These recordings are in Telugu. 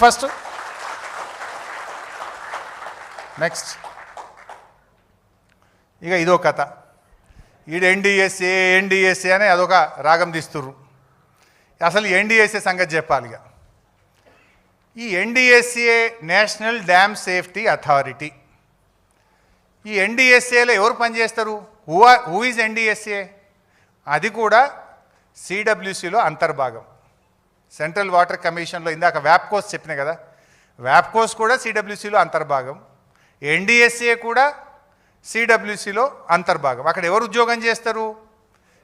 ఫస్ట్ నెక్స్ట్ ఇక ఇదో కథ. ఈడు ఎన్డిఎస్ఏ అని అదొక రాగం తీస్తుర్రు. అసలు ఎన్డిఎస్ఏ సంగతి చెప్పాలి. ఇక ఈ NDSA national dam safety authority. ఈ ఎన్డిఎస్ఏలో ఎవరు పనిచేస్తారు? Who is NDSA? అది కూడా సిడబ్ల్యూసిలో అంతర్భాగం. సెంట్రల్ వాటర్ కమిషన్లో ఇందాక వ్యాప్కోస్ చెప్పిన కదా, వ్యాప్కోస్ కూడా సిడబ్ల్యూసిలో అంతర్భాగం. ఎన్డిఎస్ఏ కూడా సిడబ్ల్యూసిలో అంతర్భాగం. అక్కడ ఎవరు ఉద్యోగం చేస్తారు?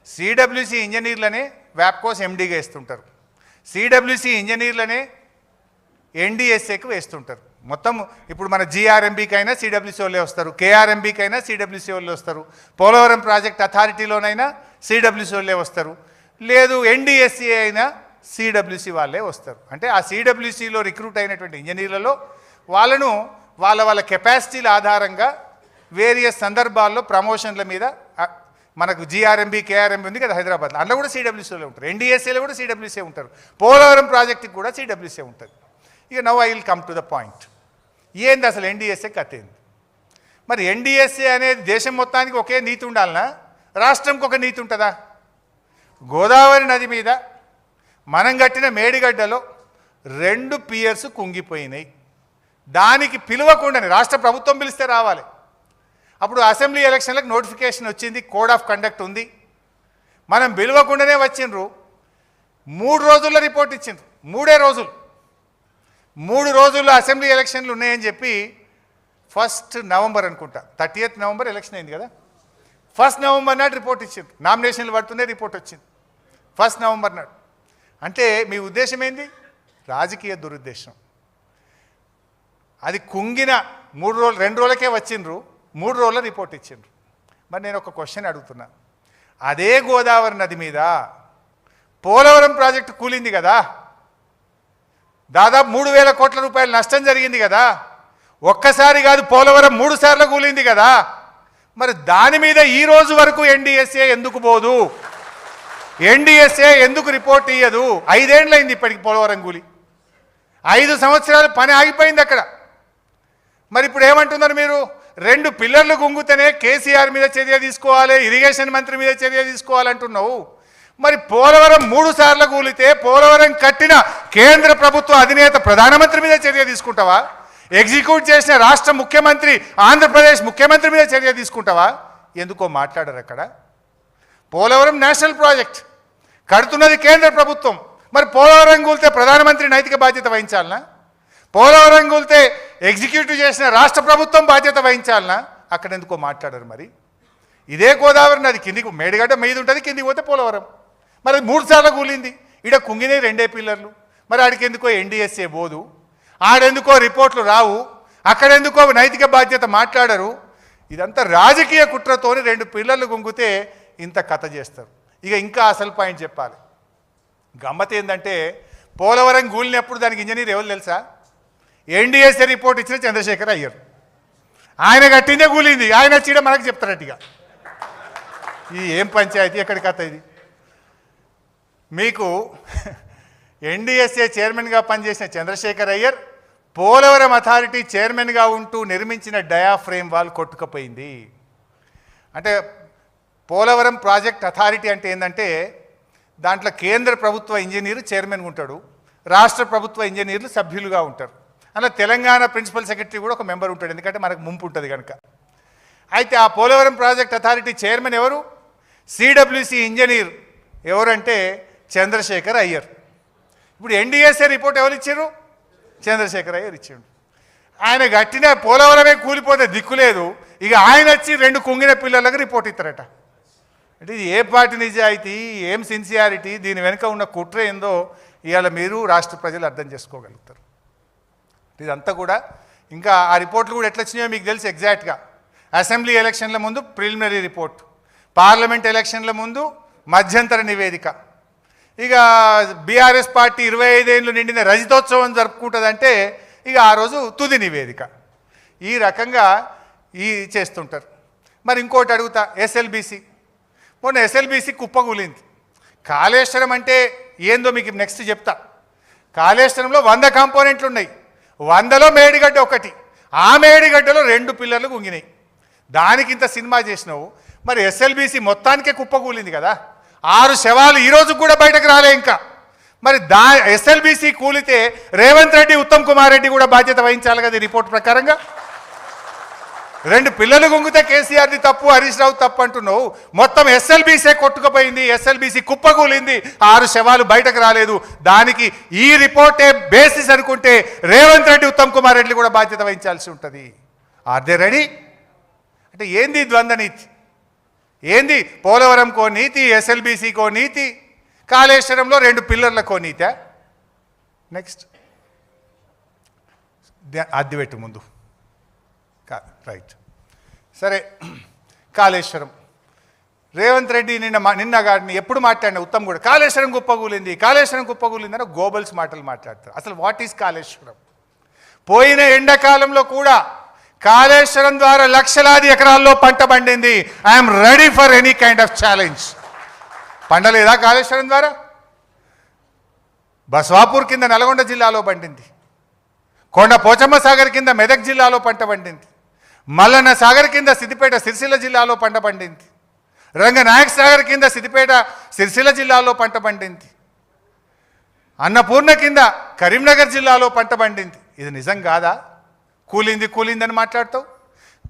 సిడబ్ల్యూసి ఇంజనీర్లనే వ్యాప్కోస్ ఎండీగా వేస్తుంటారు, సిడబ్ల్యూసి ఇంజనీర్లనే ఎన్డిఎస్ఏకి వేస్తుంటారు. మొత్తం ఇప్పుడు మన జిఆర్ఎంబీకి అయినా సిడబ్ల్యూసి వాళ్ళే వస్తారు, కేఆర్ఎంబీకి అయినా సిడబ్ల్యూసి వాళ్ళే వస్తారు, పోలవరం ప్రాజెక్ట్ అథారిటీలోనైనా సిడబ్ల్యూసి వాళ్ళే వస్తారు, లేదు ఎన్డిఎస్ఏ అయినా సిడబ్ల్యూసి వాళ్ళే వస్తారు. అంటే ఆ సిడబ్ల్యూసిలో రిక్రూట్ అయినటువంటి ఇంజనీర్లలో వాళ్ళను వాళ్ళ కెపాసిటీల ఆధారంగా వేరియస్ సందర్భాల్లో ప్రమోషన్ల మీద మనకు జిఆర్ఎంబీ కేఆర్ఎంబీ ఉంది కదా హైదరాబాద్లో, అందులో కూడా సిడబ్ల్యూసీలో ఉంటారు, ఎన్డిఎస్ఏలో కూడా సిడబ్ల్యూసీ ఉంటారు, పోలవరం ప్రాజెక్టుకి కూడా సిడబ్ల్యూసీ ఉంటుంది. ఇక now I will come to the point. ఏంది అసలు ఎన్డిఎస్ఏ కథ ఏంది? మరి ఎన్డిఎస్ఏ అనేది దేశం మొత్తానికి ఒకే నీతి ఉండాలనా, రాష్ట్రంకి ఒక నీతి ఉంటుందా? గోదావరి నది మీద మనం కట్టిన మేడిగడ్డలో 2 పియర్స్ కుంగిపోయినాయి. దానికి పిలవకుండానే రాష్ట్ర ప్రభుత్వం పిలిస్తే రావాలి. అప్పుడు అసెంబ్లీ ఎలక్షన్లకు నోటిఫికేషన్ వచ్చింది, కోడ్ ఆఫ్ కండక్ట్ ఉంది, మనం పిలవకుండానే వచ్చిండ్రు. 3 రోజుల్లో రిపోర్ట్ ఇచ్చిండ్రు. 3 రోజుల్లో అసెంబ్లీ ఎలక్షన్లు ఉన్నాయని చెప్పి 1 నవంబర్ అనుకుంటా, 30th నవంబర్ ఎలక్షన్ అయింది కదా, 1 నవంబర్ నాడు రిపోర్ట్ ఇచ్చిండ్రు. నామినేషన్లు పడుతుండే రిపోర్ట్ వచ్చింది 1 నవంబర్ నాడు. అంటే మీ ఉద్దేశం ఏంది? రాజకీయ దురుద్దేశం. అది కుంగిన 2 రోజులకే వచ్చిండ్రు, 3 రోజుల రిపోర్ట్ ఇచ్చిండ్రు. మరి నేను ఒక క్వశ్చన్ అడుగుతున్నా, అదే గోదావరి నది మీద పోలవరం ప్రాజెక్టు కూలింది కదా, దాదాపు 3,000 కోట్ల రూపాయలు నష్టం జరిగింది కదా, ఒక్కసారి కాదు పోలవరం 3 సార్లు కూలింది కదా, మరి దాని మీద ఈ రోజు వరకు ఎన్డిఎస్ఏ ఎందుకు పోదు? ఎన్డిఎస్ఏ ఎందుకు రిపోర్ట్ ఇయ్యదు? 5 ఏళ్ళైంది ఇప్పటికి పోలవరం కూలి, 5 సంవత్సరాలు పని ఆగిపోయింది అక్కడ. మరి ఇప్పుడు ఏమంటున్నారు మీరు? 2 పిల్లర్లు గుంగుతేనే కేసీఆర్ మీద చర్య తీసుకోవాలి, ఇరిగేషన్ మంత్రి మీద చర్య తీసుకోవాలంటున్నావు. మరి పోలవరం 3 సార్లు కూలితే పోలవరం కట్టిన కేంద్ర ప్రభుత్వ అధినేత ప్రధానమంత్రి మీద చర్య తీసుకుంటావా? ఎగ్జిక్యూట్ చేసిన రాష్ట్ర ముఖ్యమంత్రి ఆంధ్రప్రదేశ్ ముఖ్యమంత్రి మీద చర్య తీసుకుంటావా? ఎందుకో మాట్లాడరు అక్కడ. పోలవరం నేషనల్ ప్రాజెక్ట్, కడుతున్నది కేంద్ర ప్రభుత్వం. మరి పోలవరం కూలితే ప్రధానమంత్రి నైతిక బాధ్యత వహించాలనా? పోలవరం కూలితే ఎగ్జిక్యూటివ్ చేసిన రాష్ట్ర ప్రభుత్వం బాధ్యత వహించాలనా? అక్కడ ఎందుకో మాట్లాడరు. మరి ఇదే గోదావరి నది కిందికి మేడిగడ్డ మీద ఉంటుంది, కిందికి పోతే పోలవరం. మరి 3 సార్లు కూలింది, ఈడ కుంగినే 2 పిల్లర్లు. మరి ఆడికి ఎందుకో ఎన్డిఎస్ఏ పోదు, ఆడెందుకో రిపోర్ట్లు రావు, అక్కడెందుకో నైతిక బాధ్యత మాట్లాడరు. ఇదంతా రాజకీయ కుట్రతోని 2 పిల్లర్లు గుంగితే ఇంత కథ చేస్తారు. ఇక ఇంకా అసలు పాయింట్ చెప్పాలి. గమ్మత్ ఏంటంటే పోలవరం కూలినప్పుడు దానికి ఇంజనీర్ ఎవరు తెలుసా? ఎన్డిఎస్ఏ రిపోర్ట్ ఇచ్చిన చంద్రశేఖర్ అయ్యర్. ఆయన కట్టిందే కూలింది, ఆయన వచ్చి మనకు చెప్తారట్టుగా. ఇది ఏం పంచాయతీ, ఎక్కడి కథ ఇది? మీకు ఎన్డిఎస్ఏ చైర్మన్గా పనిచేసిన చంద్రశేఖర్ అయ్యర్ పోలవరం అథారిటీ చైర్మన్గా ఉంటూ నిర్మించిన డయాఫ్రేమ్ వాల్ కొట్టుకుపోయింది. అంటే పోలవరం ప్రాజెక్ట్ అథారిటీ అంటే ఏంటంటే దాంట్లో కేంద్ర ప్రభుత్వ ఇంజనీరు చైర్మన్గా ఉంటాడు, రాష్ట్ర ప్రభుత్వ ఇంజనీర్లు సభ్యులుగా ఉంటారు. అలా తెలంగాణ ప్రిన్సిపల్ సెక్రటరీ కూడా ఒక మెంబర్ ఉంటాడు, ఎందుకంటే మనకు ముంపు ఉంటుంది కనుక. అయితే ఆ పోలవరం ప్రాజెక్ట్ అథారిటీ చైర్మన్ ఎవరు? సిడబ్ల్యూసి ఇంజనీర్ ఎవరంటే చంద్రశేఖర్ అయ్యర్. ఇప్పుడు ఎన్డిఎస్ఏ రిపోర్ట్ ఎవరు ఇచ్చారు? చంద్రశేఖర్ అయ్యర్ ఇచ్చాడు. ఆయన కట్టిన పోలవరమే కూలిపోతే దిక్కులేదు, ఇక ఆయన వచ్చి 2 కుంగిన పిల్లలకు రిపోర్ట్ ఇస్తారట. అంటే ఇది ఏ పార్టీ నిజాయితీ, ఏం సిన్సియారిటీ, దీని వెనుక ఉన్న కుట్ర ఏందో ఇవాళ మీరు రాష్ట్ర ప్రజలు అర్థం చేసుకోగలుగుతారు. ఇదంతా కూడా ఇంకా ఆ రిపోర్ట్లు కూడా ఎట్లా వచ్చినాయో మీకు తెలుసు ఎగ్జాక్ట్గా. అసెంబ్లీ ఎలక్షన్ల ముందు ప్రిలిమినరీ రిపోర్ట్, పార్లమెంట్ ఎలక్షన్ల ముందు మధ్యంతర నివేదిక, ఇక బీఆర్ఎస్ పార్టీ 25 ఏళ్ళు నిండిన రజతోత్సవం జరుపుకుంటుందంటే ఇక ఆ రోజు తుది నివేదిక. ఈ రకంగా చేస్తుంటారు. మరి ఇంకోటి అడుగుతా, ఎస్ఎల్బీసీ. మొన్న ఎస్ఎల్బీసీ కుప్పకూలింది. కాళేశ్వరం అంటే ఏందో మీకు నెక్స్ట్ చెప్తా. కాళేశ్వరంలో 100 కాంపోనెంట్లు ఉన్నాయి, 100లో మేడిగడ్డ ఒకటి, ఆ మేడిగడ్డలో 2 పిల్లర్లు గుంగినాయి. దానికి ఇంత సినిమా చేసినావు. మరి ఎస్ఎల్బీసీ మొత్తానికే కుప్పకూలింది కదా, 6 శవాలు ఈరోజు కూడా బయటకు రాలే ఇంకా. మరి ఎస్ఎల్బీసీ కూలితే రేవంత్ రెడ్డి, ఉత్తమ్ కుమార్ రెడ్డి కూడా బాధ్యత వహించాలి కదా ఈ రిపోర్ట్ ప్రకారంగా. 2 పిల్లలు గుంగితే కేసీఆర్ది తప్పు, హరీష్ రావు తప్పు అంటున్నావు. మొత్తం ఎస్ఎల్బీసీ కొట్టుకుపోయింది, ఎస్ఎల్బీసీ కుప్పకూలింది, 6 శవాలు బయటకు రాలేదు. దానికి ఈ రిపోర్టే బేసిస్ అనుకుంటే రేవంత్ రెడ్డి, ఉత్తమ్ కుమార్ రెడ్డి కూడా బాధ్యత వహించాల్సి ఉంటుంది. Are they ready? అంటే ఏంది ద్వంద్వ నీతి? ఏంది పోలవరంకో నీతి, ఎస్ఎల్బీసీకో నీతి, కాళేశ్వరంలో 2 పిల్లర్లకో నీతా? నెక్స్ట్ అద్దెపెట్టు ముందు రైట్. సరే, కాళేశ్వరం రేవంత్ రెడ్డి నిన్న గారిని ఎప్పుడు మాట్లాడినా ఉత్తమ్ కూడా కాళేశ్వరం కుప్పకూలింది, కాళేశ్వరం కుప్పకూలింది అని గోబల్స్ మాటలు మాట్లాడతారు. అసలు వాట్ ఈజ్ కాళేశ్వరం? పోయిన ఎండాకాలంలో కూడా కాళేశ్వరం ద్వారా లక్షలాది ఎకరాల్లో పంట పండింది. I'm ready for any kind of challenge. పండలేదా కాళేశ్వరం ద్వారా? బస్వాపూర్ కింద నల్గొండ జిల్లాలో పండింది, కొండ పోచమ్మ సాగర్ కింద మెదక్ జిల్లాలో పంట పండింది, మల్లన్న సాగర్ కింద సిద్దిపేట సిరిసిల్ల జిల్లాలో పంట పండింది, రంగనాయక్ సాగర్ కింద సిద్దిపేట సిరిసిల్ల జిల్లాలో పంట పండింది, అన్నపూర్ణ కింద కరీంనగర్ జిల్లాలో పంట పండింది. ఇది నిజం కాదా? కూలిందని మాట్లాడతావు.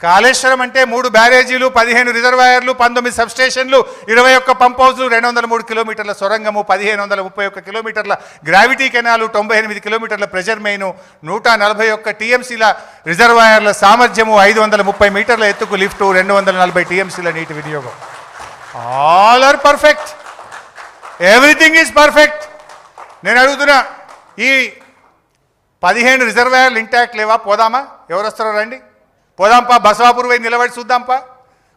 కాళేశ్వరం అంటే 3 బ్యారేజీలు, 15 రిజర్వాయర్లు, 19 సబ్స్టేషన్లు, 21 పంప్ హౌస్లు, 203 కిలోమీటర్ల సొరంగము, 1531 కిలోమీటర్ల గ్రావిటీ కెనాలు, 98 కిలోమీటర్ల ప్రెజర్ మెయిన్, 141 టీఎంసీల రిజర్వాయర్ల సామర్థ్యము, 530 మీటర్ల ఎత్తుకు లిఫ్టు, 240 టీఎంసీల నీటి వినియోగం. All are perfect, everything is perfect. నేను అడుగుతున్నా, ఈ 15 రిజర్వాయర్లు ఇంటాక్ట్ లేవా? పోదామా? ఎవరు వస్తారో రండి, పోదాంపా. బసవాపూర్ పోయి నిలబడి చూద్దాంపా,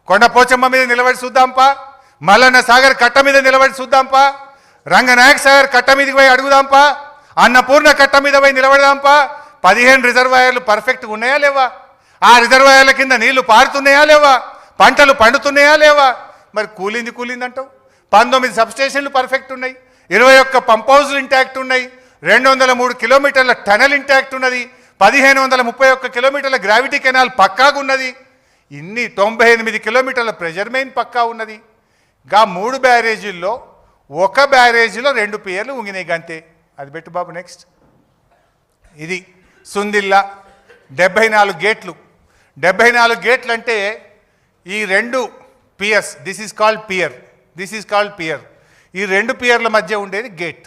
కొండ పోచమ్మ మీద నిలబడి చూద్దాంపా, మల్లన్న సాగర్ కట్ట మీద నిలబడి చూద్దాంపా, రంగనాయక్ సాగర్ కట్ట మీదకి పోయి అడుగుదాంపా, అన్నపూర్ణ కట్ట మీద పోయి నిలబడదాంపా. 15 రిజర్వాయర్లు పర్ఫెక్ట్గా ఉన్నాయా లేవా? ఆ రిజర్వాయర్ల కింద నీళ్లు పారుతున్నాయా లేవా? పంటలు పండుతున్నాయా లేవా? మరి కూలింది అంటావు. 19 సబ్స్టేషన్లు పర్ఫెక్ట్ ఉన్నాయి, 21 పంప్ హౌస్లు ఇంటాక్ట్ ఉన్నాయి, 203 కిలోమీటర్ల టనల్ ఇంటాక్ట్ ఉన్నది, 1531 కిలోమీటర్ల గ్రావిటీ కెనాల్ పక్కాగా ఉన్నది, ఇన్ని 98 కిలోమీటర్ల ప్రెజర్ మెయిన్ పక్కా ఉన్నది. గా 3 బ్యారేజీల్లో 1 బ్యారేజీలో 2 పియర్లు ఉంగినాయి గంతే. అది పెట్టు బాబు. నెక్స్ట్ ఇది సుందిల్లా 74 గేట్లు. 74 గేట్లు అంటే ఈ 2 piers, this is called pier. ఈ 2 పియర్ల మధ్య ఉండేది గేట్.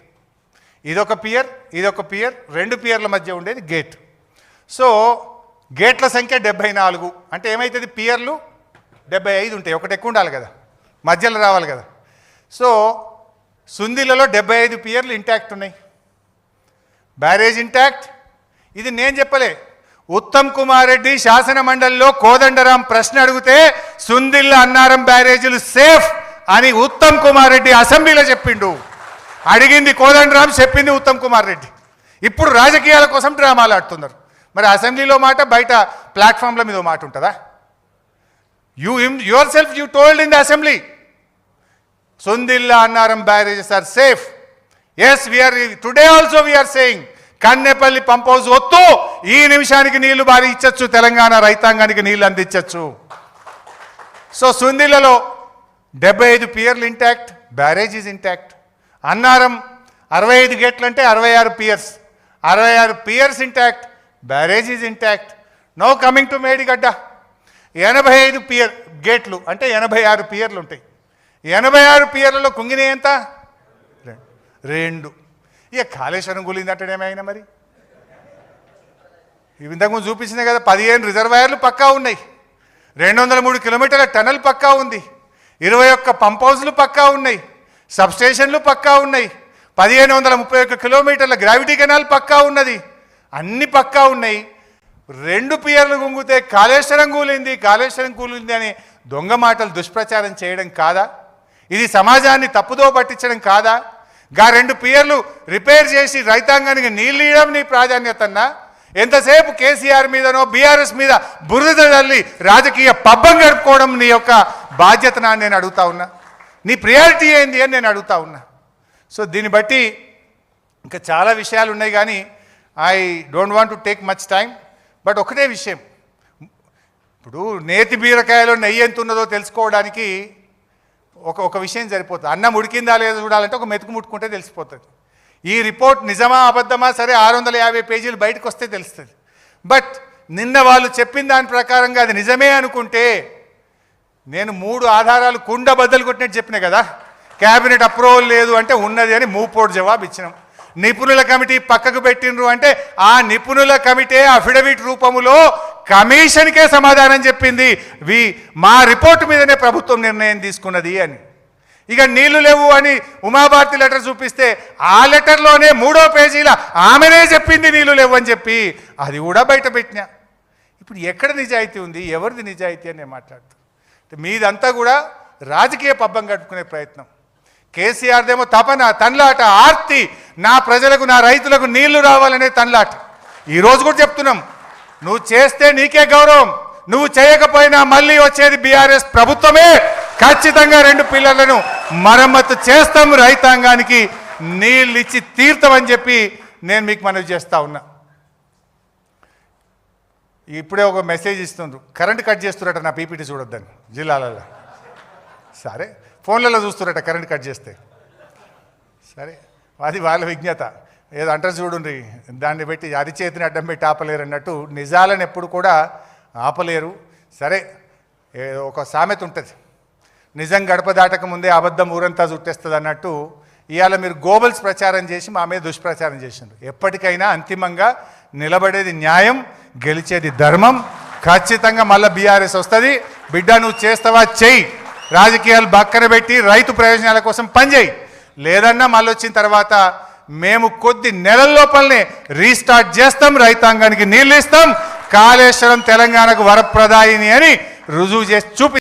ఇదొక పియర్, 2 పియర్ల మధ్య ఉండేది గేట్. సో గేట్ల సంఖ్య 74. అంటే ఏమవుతుంది? పియర్లు 75 ఉంటాయి, ఒకటి ఎక్కువ ఉండాలి కదా, మధ్యలో రావాలి కదా. సో సుందిలలో 75 పియర్లు ఇంటాక్ట్ ఉన్నాయి, బ్యారేజ్ ఇంటాక్ట్. ఇది నేను చెప్పలే, ఉత్తమ్ కుమార్ రెడ్డి శాసన మండలిలో కోదండరాం ప్రశ్న అడిగితే సుందిల్ల అన్నారం బ్యారేజీలు సేఫ్ అని ఉత్తమ్ కుమార్ రెడ్డి అసెంబ్లీలో చెప్పిండు. అడిగింది కోదండరాం, చెప్పింది ఉత్తమ్ కుమార్ రెడ్డి. ఇప్పుడు రాజకీయాల కోసం డ్రామాలు ఆడుతున్నారు. మరి అసెంబ్లీలో మాట, బయట ప్లాట్ఫామ్ల మీద మాట ఉంటుందా? Yourself you told in the assembly Sundilla Annaram barrages are safe. Yes, we're today also we're saying Kannepalli pump house వద్దు, ఈ నిమిషానికి నీళ్లు బారి ఇచ్చచ్చు, తెలంగాణ రైతాంగానికి నీళ్లు అందించచ్చు. సో సుందిల్లలో 75 పియర్లు intact, barrage is intact. Annaram 65 గేట్లు అంటే 66 piers, 66 piers intact, barrage is intact. No coming to Medigadda 85 pier గేట్లు అంటే 86 పియర్లు ఉంటాయి. 86 పియర్లలో కుంగినాయి ఎంత? 2. ఇక కాళేశ్వరం కూలిందంటే ఏమైనా మరి? ఇంతకుముందు చూపించినాయి కదా, 15 రిజర్వాయర్లు పక్కా ఉన్నాయి, 203 కిలోమీటర్ల టనల్ పక్కా ఉంది, 21 పంప్ హౌస్లు పక్కా ఉన్నాయి, సబ్స్టేషన్లు పక్కా ఉన్నాయి, 1531 కిలోమీటర్ల గ్రావిటీ కెనాల్ పక్కా ఉన్నది, అన్ని పక్కా ఉన్నాయి. 2 పియర్లు గుంగితే కాళేశ్వరం కూలింది అని దొంగ మాటలు దుష్ప్రచారం చేయడం కాదా? ఇది సమాజాన్ని తప్పుదో పట్టించడం కాదా? గా 2 పియర్లు రిపేర్ చేసి రైతాంగానికి నీళ్ళు ఇవ్వడం నీ ప్రాధాన్యతన్నా? ఎంతసేపు కేసీఆర్ మీదనో బీఆర్ఎస్ మీద బురద తల్లి రాజకీయ పబ్బం గడుపుకోవడం నీ యొక్క బాధ్యతనా నేను అడుగుతా ఉన్నా. నీ ప్రియారిటీ ఏంది అని నేను అడుగుతా ఉన్నా. సో దీన్ని బట్టి ఇంకా చాలా విషయాలు ఉన్నాయి కానీ I don't want to take much time. But ఒకటే విషయం, ఇప్పుడు నేతి బీరకాయలో నెయ్యి ఎంత ఉన్నదో తెలుసుకోవడానికి ఒక విషయం సరిపోతుంది. అన్నం ఉడికిందా లేదో చూడాలంటే ఒక మెతుకు ముట్టుకుంటే తెలిసిపోతుంది. ఈ రిపోర్ట్ నిజమా అబద్ధమా సరే 650 పేజీలు బయటకు వస్తే తెలుస్తుంది. బట్ నిన్న వాళ్ళు చెప్పిన దాని ప్రకారంగా అది నిజమే అనుకుంటే, నేను 3 ఆధారాలు కుండ బద్దలు కొట్టినట్టు చెప్పినా కదా, క్యాబినెట్ అప్రూవల్ లేదు అంటే ఉన్నది అని మూపోటు జవాబు ఇచ్చినాం. నిపుణుల కమిటీ పక్కకు పెట్టినరు అంటే ఆ నిపుణుల కమిటీ అఫిడవిట్ రూపములో కమిషన్కే సమాధానం చెప్పింది మా రిపోర్టు మీదనే ప్రభుత్వం నిర్ణయం తీసుకున్నది అని. ఇక నీళ్లు లేవు అని ఉమాభారతి లెటర్ చూపిస్తే ఆ లెటర్లోనే 3వ పేజీల ఆమెనే చెప్పింది నీళ్లు లేవు అని చెప్పి, అది కూడా బయట పెట్టినా. ఇప్పుడు ఎక్కడ నిజాయితీ ఉంది, ఎవరిది నిజాయితీ అని నేను మాట్లాడుతాను. మీదంతా కూడా రాజకీయ పబ్బం గడుపుకునే ప్రయత్నం. కేసీఆర్దేమో తపన, తన్లాట, ఆర్తి, నా ప్రజలకు నా రైతులకు నీళ్లు రావాలనే తన్లాట. ఈరోజు కూడా చెప్తున్నాం, నువ్వు చేస్తే నీకే గౌరవం, నువ్వు చేయకపోయినా మళ్ళీ వచ్చేది బీఆర్ఎస్ ప్రభుత్వమే. ఖచ్చితంగా 2 పిల్లర్లను మరమ్మతు చేస్తాం, రైతాంగానికి నీళ్ళు ఇచ్చి తీర్థమని చెప్పి నేను మీకు మనవి చేస్తా ఉన్నా. ఇప్పుడే ఒక మెసేజ్ ఇస్తుండ్రు, కరెంట్ కట్ చేస్తున్నట్ట నా పీపీటీ చూడొద్దని జిల్లాలలో. సరే, ఫోన్లలో చూస్తున్నట్ట కరెంట్ కట్ చేస్తే. సరే, అది వాళ్ళ విజ్ఞత. ఏదో అంటారు చూడండి, దాన్ని పెట్టి అరిచేతిని అడ్డం పెట్టి ఆపలేరు అన్నట్టు నిజాలను ఎప్పుడు కూడా ఆపలేరు. సరే, ఒక సామెత ఉంటుంది, నిజం గడప దాటక ముందే అబద్ధం ఊరంతా చుట్టేస్తుంది అన్నట్టు. ఇవాళ మీరు గోబల్స్ ప్రచారం చేసి మా మీద దుష్ప్రచారం చేసిండ్రు. ఎప్పటికైనా అంతిమంగా నిలబడేది న్యాయం, గెలిచేది ధర్మం. ఖచ్చితంగా మళ్ళీ బీఆర్ఎస్ వస్తుంది. బిడ్డ నువ్వు చేస్తావా చెయ్యి, రాజకీయాలు పక్కన పెట్టి రైతు ప్రయోజనాల కోసం పనిచేయి. లేదన్నా మళ్ళీ వచ్చిన తర్వాత మేము కొద్ది నెలల లోపలనే రీస్టార్ట్ చేస్తాం, రైతాంగానికి నీళ్ళు ఇస్తాం, కాళేశ్వరం తెలంగాణకు వరప్రదాయిని అని రుజువు చేసి చూపి